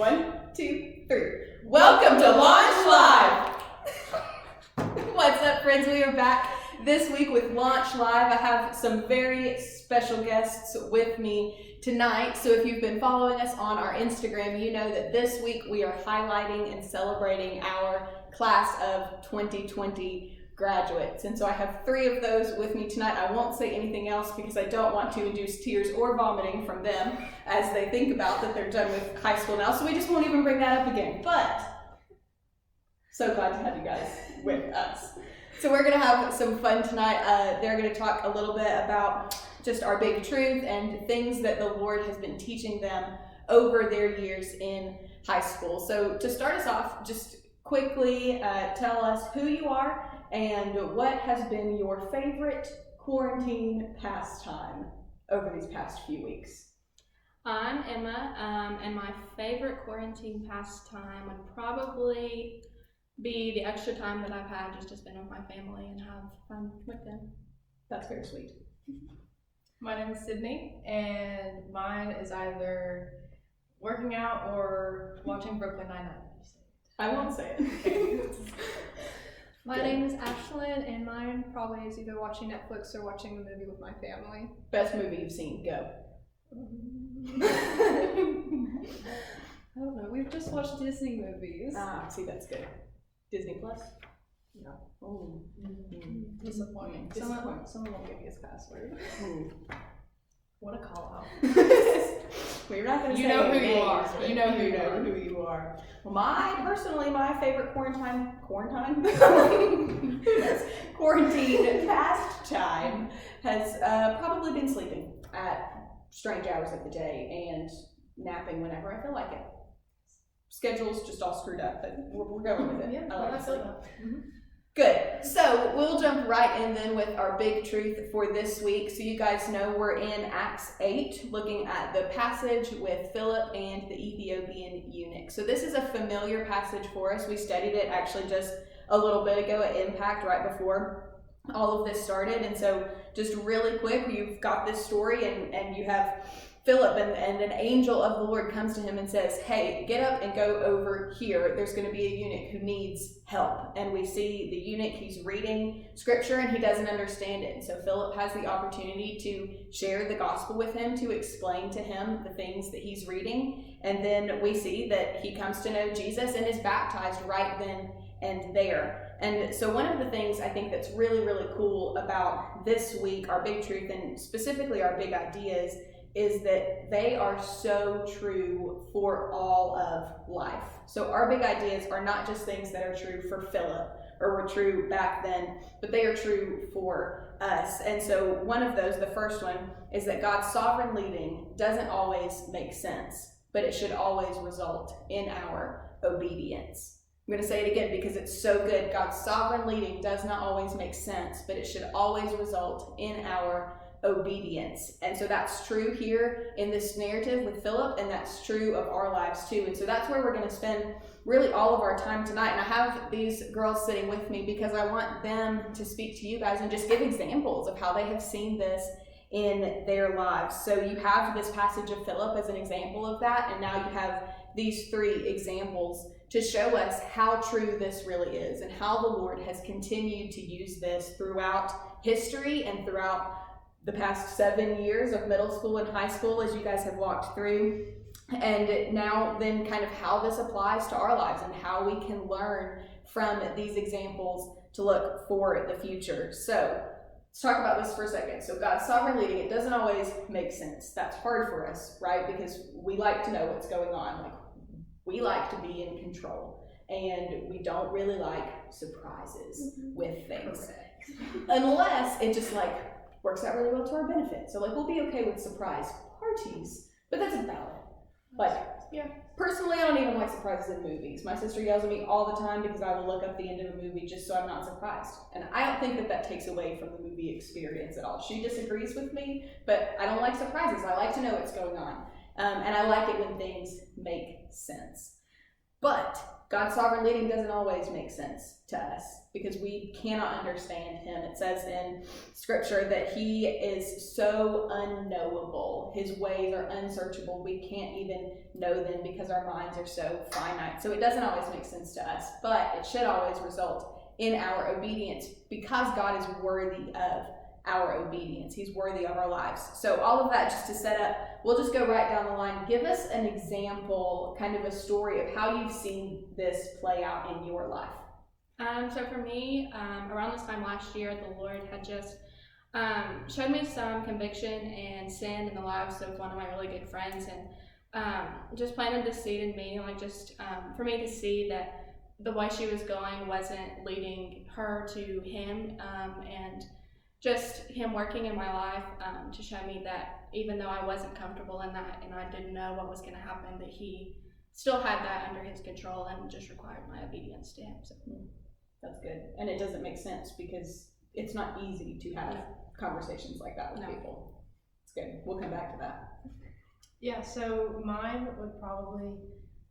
1, 2, 3. Welcome to Launch Live! What's up, friends? We are back this week with Launch Live. I have some very special guests with me tonight. So if you've been following us on our Instagram, you know that this week we are highlighting and celebrating our class of 2020 graduates. And so I have 3 of those with me tonight. I won't say anything else because I don't want to induce tears or vomiting from them as they think about that they're done with high school now. So we just won't even bring that up again. But so glad to have you guys with us. So we're going to have some fun tonight. They're going to talk a little bit about just our big truth and things that the Lord has been teaching them over their years in high school. So to start us off, just quickly tell us who you are and what has been your favorite quarantine pastime over these past few weeks. I'm Emma, and my favorite quarantine pastime would probably be the extra time that I've had just to spend with my family and have fun with them. That's very sweet. My name is Sydney, and mine is either working out or watching Brooklyn Nine-Nine. I won't say it. My name is Ashlyn, and mine probably is either watching Netflix or watching a movie with my family. Best movie you've seen, go. I don't know, we've just watched Disney movies. See, that's good. Disney Plus? No. Oh. Disappointing. Someone will give me his password. What a call out. We're not going to say You know who you names, are. but You know who you are. Well, my favorite quarantine pastime has probably been sleeping at strange hours of the day and napping whenever I feel like it. Schedule's just all screwed up, but we're going with it. Yeah, I like I to sleep. feel that. Good. So we'll jump right in then with our big truth for this week. So you guys know we're in Acts 8, looking at the passage with Philip and the Ethiopian eunuch. So this is a familiar passage for us. We studied it actually just a little bit ago at Impact right before all of this started. And so just really quick, you've got this story and you have Philip and an angel of the Lord comes to him and says, hey, get up and go over here. There's going to be a eunuch who needs help. And we see the eunuch, he's reading scripture and he doesn't understand it. And so Philip has the opportunity to share the gospel with him, to explain to him the things that he's reading. And then we see that he comes to know Jesus and is baptized right then and there. And so one of the things I think that's really, really cool about this week, our big truth, and specifically our big ideas, is that they are so true for all of life. So our big ideas are not just things that are true for Philip or were true back then, but they are true for us. And so one of those, the first one, is that God's sovereign leading doesn't always make sense, but it should always result in our obedience. I'm going to say it again because it's so good. God's sovereign leading does not always make sense, but it should always result in our obedience. And so that's true here in this narrative with Philip, and that's true of our lives too. And so that's where we're going to spend really all of our time tonight. And I have these girls sitting with me because I want them to speak to you guys and just give examples of how they have seen this in their lives. So you have this passage of Philip as an example of that, and now you have these 3 examples to show us how true this really is and how the Lord has continued to use this throughout history and throughout the past 7 years of middle school and high school as you guys have walked through, and now then kind of how this applies to our lives and how we can learn from these examples to look for the future. So let's talk about this for a second. So God's sovereign leading, it doesn't always make sense. That's hard for us, right? Because we like to know what's going on. Like, we like to be in control, and we don't really like surprises with things. Unless it just works out really well to our benefit. So we'll be okay with surprise parties, but that's about it. Personally, I don't even like surprises in movies. My sister yells at me all the time because I will look up the end of a movie just so I'm not surprised. And I don't think that takes away from the movie experience at all. She disagrees with me, but I don't like surprises. I like to know what's going on. And I like it when things make sense. But God's sovereign leading doesn't always make sense to us because we cannot understand him. It says in scripture that he is so unknowable. His ways are unsearchable. We can't even know them because our minds are so finite. So it doesn't always make sense to us, but it should always result in our obedience because God is worthy of our obedience. He's worthy of our lives. So all of that just to set up, we'll just go right down the line. Give us an example, kind of a story of how you've seen this play out in your life. So for me, around this time last year, the Lord had just showed me some conviction and sin in the lives of one of my really good friends, and just planted the seed in me, like just for me to see that the way she was going wasn't leading her to him, and just him working in my life to show me that even though I wasn't comfortable in that and I didn't know what was going to happen, that he still had that under his control and just required my obedience to him. So that's good. And it doesn't make sense because it's not easy to have conversations like that with people. It's good. We'll come back to that. Yeah, so mine would probably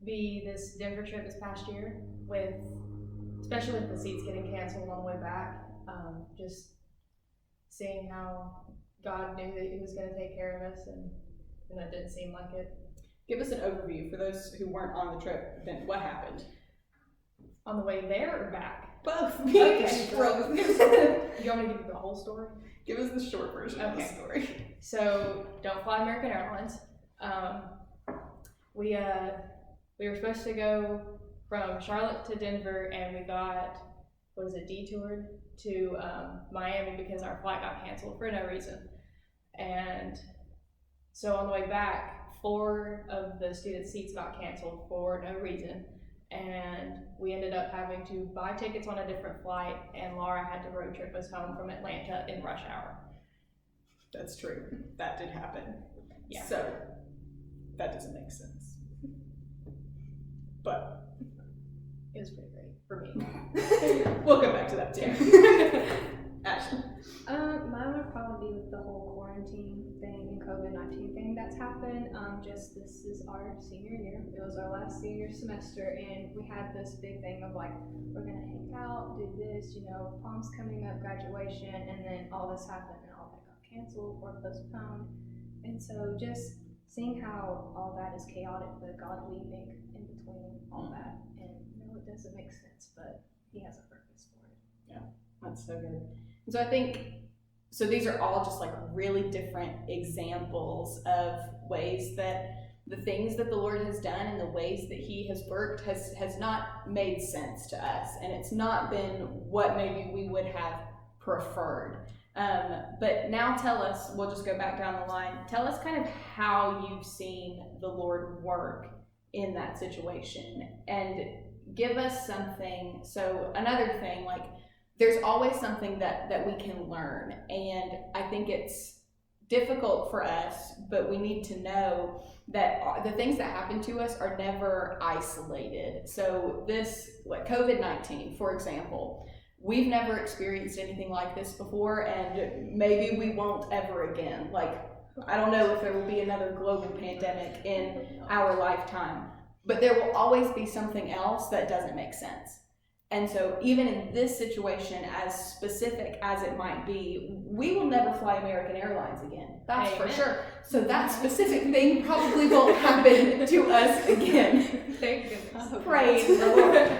be this Denver trip this past year, especially with the seats getting canceled on the way back. Just seeing how God knew that he was going to take care of us, and that didn't seem like it. Give us an overview for those who weren't on the trip. Then what happened? On the way there or back? Both. Okay. You want me to give you the whole story? Give us the short version of the story. So don't fly American Airlines. We were supposed to go from Charlotte to Denver, and we got detoured to Miami because our flight got canceled for no reason. And so on the way back, 4 of the student seats got canceled for no reason, and we ended up having to buy tickets on a different flight, and Laura had to road trip us home from Atlanta in rush hour. That's true. That did happen. Yeah. So that doesn't make sense. But it was pretty great for me. We'll come back to that too. Ashley. Mine would probably be with the whole quarantine thing and COVID-19 thing that's happened. Just this is our senior year. It was our last senior semester, and we had this big thing of like, we're gonna hang out, do this, prom's coming up, graduation, and then all this happened and all that got canceled or postponed. And so just seeing how all that is chaotic, but God weaving in between all that, and it doesn't make sense, but he has a purpose for it. Yeah, that's so good. And so I think, so these are all just like really different examples of ways that the things that the Lord has done and the ways that he has worked has not made sense to us. And it's not been what maybe we would have preferred. But now tell us, we'll just go back down the line, tell us kind of how you've seen the Lord work in that situation, and give us something. So another thing, like there's always something that we can learn, and I think it's difficult for us, but we need to know that the things that happen to us are never isolated. So this, like COVID-19, for example, we've never experienced anything like this before, and maybe we won't ever again. Like, I don't know if there will be another global pandemic in our lifetime, but there will always be something else that doesn't make sense. And so even in this situation, as specific as it might be, we will never fly American Airlines again. That's for sure. So that specific thing probably won't happen to us again. Thank goodness. Praise the Lord.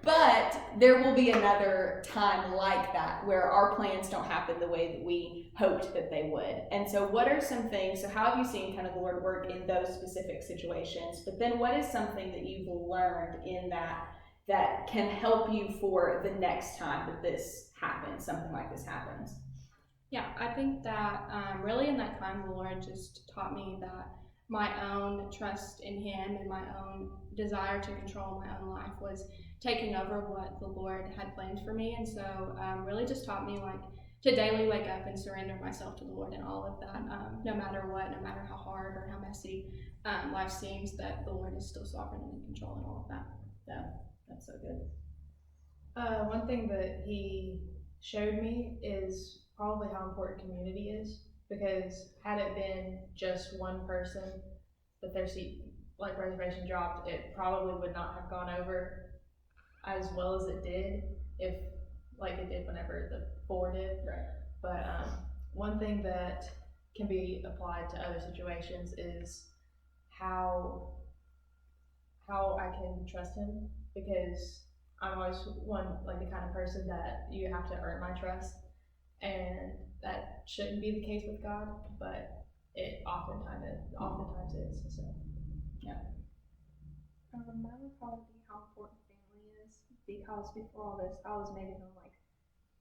But there will be another time like that where our plans don't happen the way that we hoped that they would. And so what are some things, so how have you seen kind of the Lord work in those specific situations? But then what is something that you've learned in that can help you for the next time that this happens, something like this happens? Yeah, I think that really in that time the Lord just taught me that my own trust in him and my own desire to control my own life was taking over what the Lord had planned for me. And so really just taught me like to daily wake up and surrender myself to the Lord in all of that, no matter what, no matter how hard or how messy life seems, that the Lord is still sovereign and in control in all of that. Yeah, that's so good. One thing that he showed me is probably how important community is, because had it been just one person that their seat like reservation dropped, it probably would not have gone over as well as it did if like it did whenever the 4 did. Right. But one thing that can be applied to other situations is how I can trust him, because I'm always the kind of person that you have to earn my trust, and that shouldn't be the case with God, but it oftentimes is. So Mine would probably be how important family is, because before all this, I was maybe home like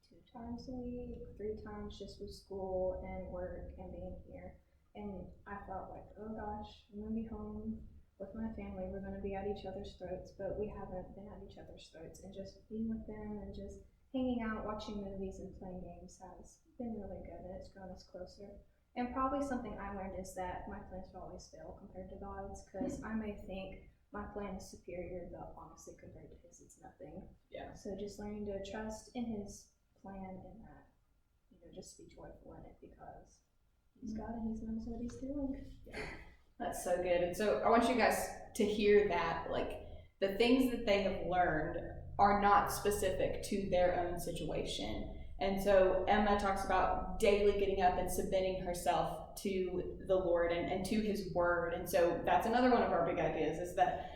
2 times a week, 3 times just with school and work and being here. And I felt like, oh gosh, I'm gonna be home with my family, we're gonna be at each other's throats, but we haven't been at each other's throats. And just being with them and just hanging out, watching movies and playing games has been really good, and it's grown us closer. And probably something I learned is that my plans will always fail compared to God's, because I may think my plan is superior, but honestly compared to his, it's nothing. Yeah. So just learning to trust in his plan, and that, just be joyful in it, because he's God and he knows what he's doing. Yeah. That's so good. And so I want you guys to hear that, like, the things that they have learned are not specific to their own situation. And so Emma talks about daily getting up and submitting herself to the Lord and to his word. And so that's another one of our big ideas, is that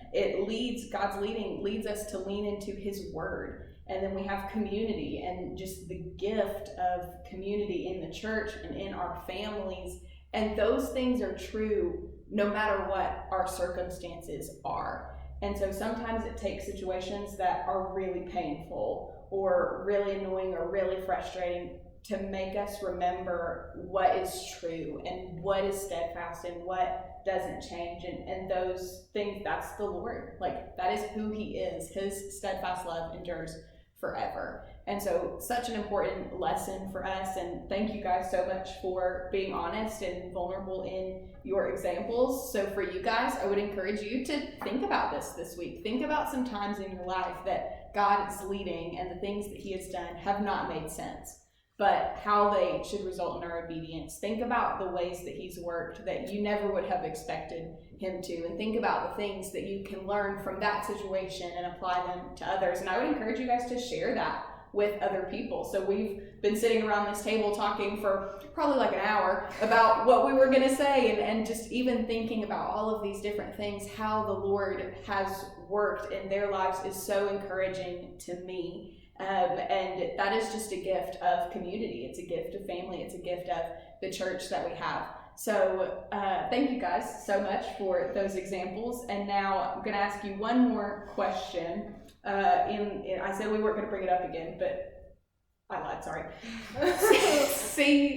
God's leading leads us to lean into his word. And then we have community, and just the gift of community in the church and in our families. And those things are true no matter what our circumstances are. And so sometimes it takes situations that are really painful or really annoying or really frustrating to make us remember what is true and what is steadfast and what doesn't change. And those things, that's the Lord. Like, that is who he is. His steadfast love endures forever. And so such an important lesson for us, and thank you guys so much for being honest and vulnerable in your examples. So for you guys, I would encourage you to think about this week. Think about some times in your life that God is leading and the things that he has done have not made sense, but how they should result in our obedience. Think about the ways that he's worked that you never would have expected him to, and think about the things that you can learn from that situation and apply them to others. And I would encourage you guys to share that with other people. So we've been sitting around this table talking for probably like an hour about what we were going to say, and just even thinking about all of these different things, how the Lord has worked in their lives is so encouraging to me. And that is just a gift of community. It's a gift of family. It's a gift of the church that we have. So thank you guys so much for those examples. And now I'm going to ask you one more question. I said we weren't going to bring it up again, but I lied, sorry.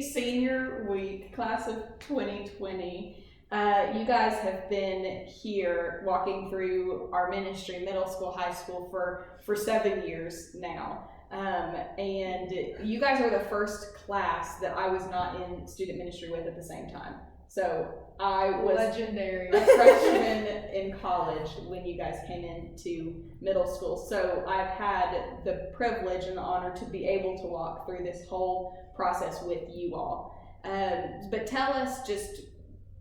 Senior week, class of 2020. You guys have been here walking through our ministry, middle school, high school, for 7 years now. And you guys are the first class that I was not in student ministry with at the same time. So I was legendary, a freshman in college when you guys came into middle school. So I've had the privilege and the honor to be able to walk through this whole process with you all. But tell us just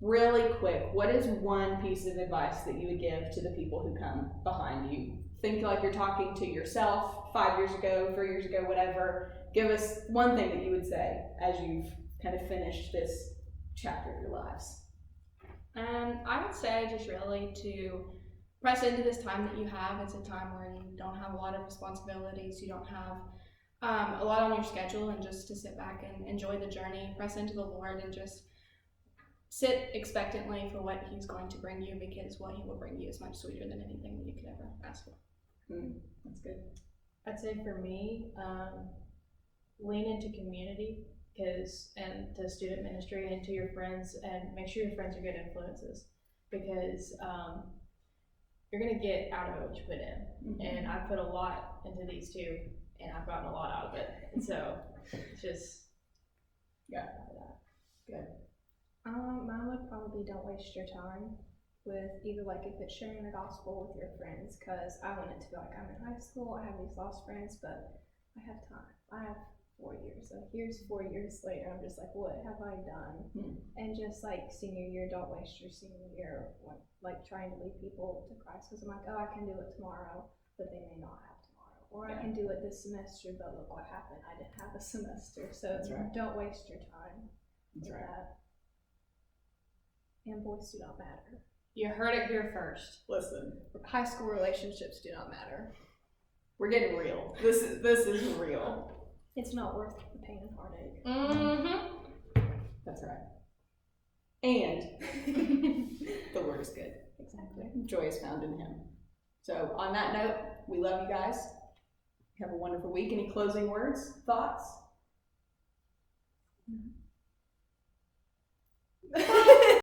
really quick, what is one piece of advice that you would give to the people who come behind you? Think like you're talking to yourself 5 years ago, 3 years ago, whatever. Give us one thing that you would say as you've kind of finished this chapter of your lives. I would say just really to press into this time that you have. It's a time where you don't have a lot of responsibilities, you don't have a lot on your schedule, and just to sit back and enjoy the journey, press into the Lord, and just sit expectantly for what he's going to bring you, because what he will bring you is much sweeter than anything that you could ever ask for. That's good. I'd say for me, lean into community, and to student ministry, and to your friends, and make sure your friends are good influences, because you're going to get out of it what you put in. And I've put a lot into these two, and I've gotten a lot out of it. And so it's just, Good. Mine would probably be don't waste your time with either, like, if it's sharing the gospel with your friends, because I want it to be like, I'm in high school, I have these lost friends, but I have time. I have 4 years. So here's 4 years later, I'm just like, what have I done? And just like senior year, don't waste your senior year like trying to lead people to Christ, because I'm like, oh, I can do it tomorrow, but they may not have tomorrow, or I can do it this semester, but look what happened, I didn't have a semester. So don't waste your time with that. And boys do not matter. You heard it here first. Listen, High school relationships do not matter. we're getting real. This is real. It's not worth the pain and heartache. Mm-hmm. That's right. And the Lord is good. Exactly. Joy is found in Him. So on that note, we love you guys. Have a wonderful week. Any closing words, thoughts?